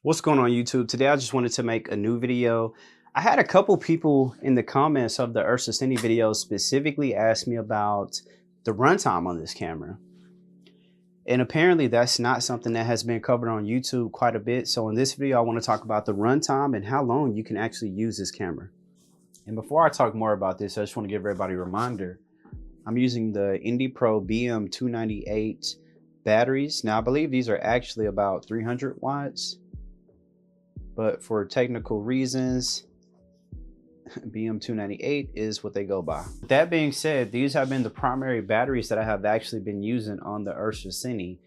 What's going on YouTube? Today I just wanted to make a new video. I had a couple people in the comments of the Ursa Cine video specifically ask me about the runtime on this camera. And apparently that's not something that has been covered on YouTube quite a bit. So in this video, I want to talk about the runtime and how long you can actually use this camera. And before I talk more about this, I just want to give everybody a reminder. I'm using the IndiPro BM298 batteries. Now I believe these are actually about 300 watts. But for technical reasons, BM298 is what they go by. With that being said, these have been the primary batteries that I have actually been using on the Ursa Cine.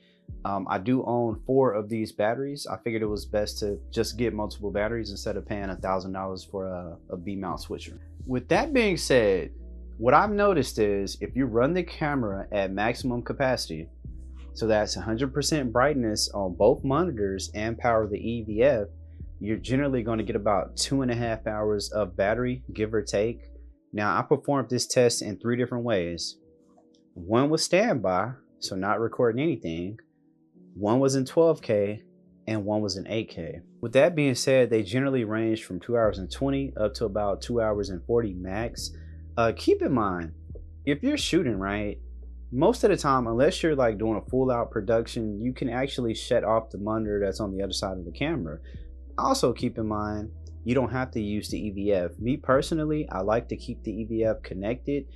I do own 4 of these batteries. I figured it was best to just get multiple batteries instead of paying $1,000 for a B-mount switcher. With that being said, what I've noticed is if you run the camera at maximum capacity, so that's 100% brightness on both monitors and power the EVF, you're generally going to get about 2.5 hours of battery, give or take. Now, I performed this test in 3 different ways. One was standby, so not recording anything. One was in 12K, and one was in 8K. With that being said, they generally range from 2 hours and 20 up to about 2 hours and 40 max. Keep in mind, if you're shooting, right, most of the time, unless you're like doing a full out production, you can actually shut off the monitor that's on the other side of the camera. Also keep in mind, you don't have to use the EVF. Me personally, I like to keep the EVF connected.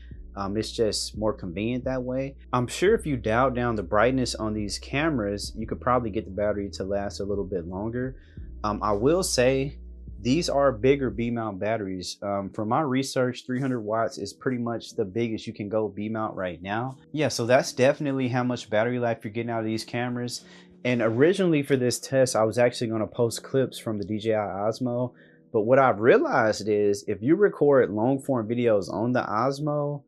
It's just more convenient that way. I'm sure if you dial down the brightness on these cameras, you could probably get the battery to last a little bit longer. I will say these are bigger B-mount batteries. From my research, 300 watts is pretty much the biggest you can go B-mount right now. Yeah, so that's definitely how much battery life you're getting out of these cameras. And originally for this test, I was actually going to post clips from the DJI Osmo. But what I've realized is if you record long form videos on the Osmo,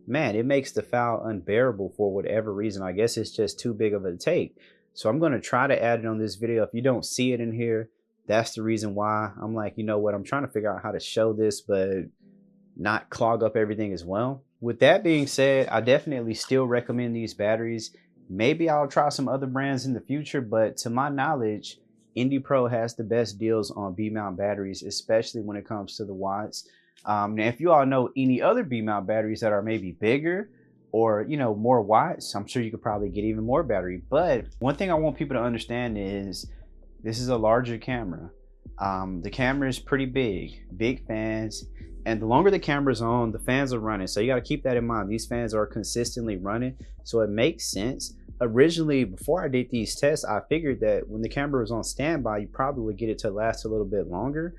man, it makes the file unbearable for whatever reason. I guess it's just too big of a take. So I'm going to try to add it on this video. If you don't see it in here, that's the reason why. I'm like, you know what? I'm trying to figure out how to show this, but not clog up everything as well. With that being said, I definitely still recommend these batteries. Maybe I'll try some other brands in the future, but to my knowledge, IndiPro has the best deals on B-mount batteries, especially when it comes to the watts. Now, if you all know any other B-mount batteries that are maybe bigger or, you know, more watts, I'm sure you could probably get even more battery. But one thing I want people to understand is this is a larger camera. The camera is pretty big fans. And the longer the camera's on, the fans are running. So you got to keep that in mind. These fans are consistently running. So it makes sense. Originally, before I did these tests, I figured that when the camera was on standby, you probably would get it to last a little bit longer.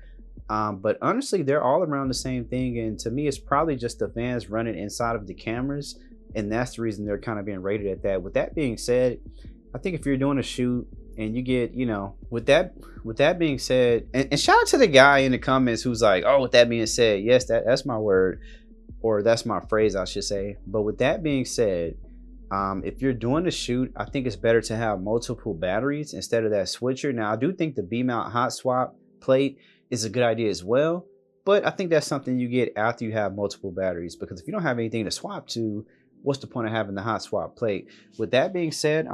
But honestly, they're all around the same thing. And to me, it's probably just the fans running inside of the cameras. And that's the reason they're kind of being rated at that. With that being said, I think if you're doing a shoot and you get, you know, with that being said, and shout out to the guy in the comments who's like, oh, with that being said, yes, that's my word, or that's my phrase, I should say. But with that being said, if you're doing a shoot, I think it's better to have multiple batteries instead of that switcher. Now, I do think the B-mount hot swap plate is a good idea as well, but I think that's something you get after you have multiple batteries, because if you don't have anything to swap to, what's the point of having the hot swap plate? With that being said,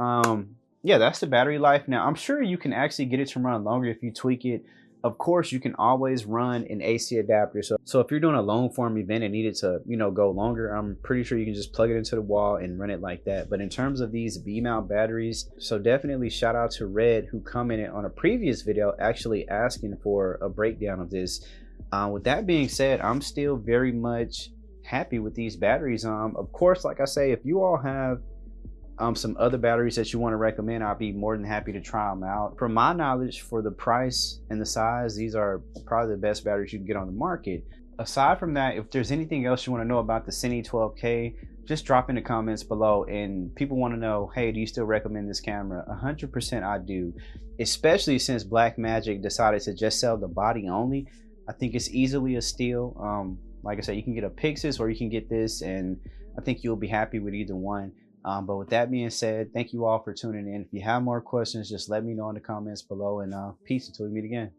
yeah, that's the battery life. Now, I'm sure you can actually get it to run longer if you tweak it. Of course, you can always run an AC adapter. So if you're doing a long form event and need it to, you know, go longer, I'm pretty sure you can just plug it into the wall and run it like that. But in terms of these B-mount batteries, so definitely shout out to Red, who commented on a previous video actually asking for a breakdown of this. With that being said, I'm still very much happy with these batteries. Of course, like I say, if you all have some other batteries that you want to recommend, I'll be more than happy to try them out. From my knowledge, for the price and the size, these are probably the best batteries you can get on the market. Aside from that, if there's anything else you want to know about the Cine 12K, just drop in the comments below. And people want to know, hey, do you still recommend this camera? 100% I do, especially since Blackmagic decided to just sell the body only. I think it's easily a steal. Like I said, you can get a Pixis or you can get this, and I think you'll be happy with either one. But with that being said, thank you all for tuning in. If you have more questions, just let me know in the comments below, and peace until we meet again.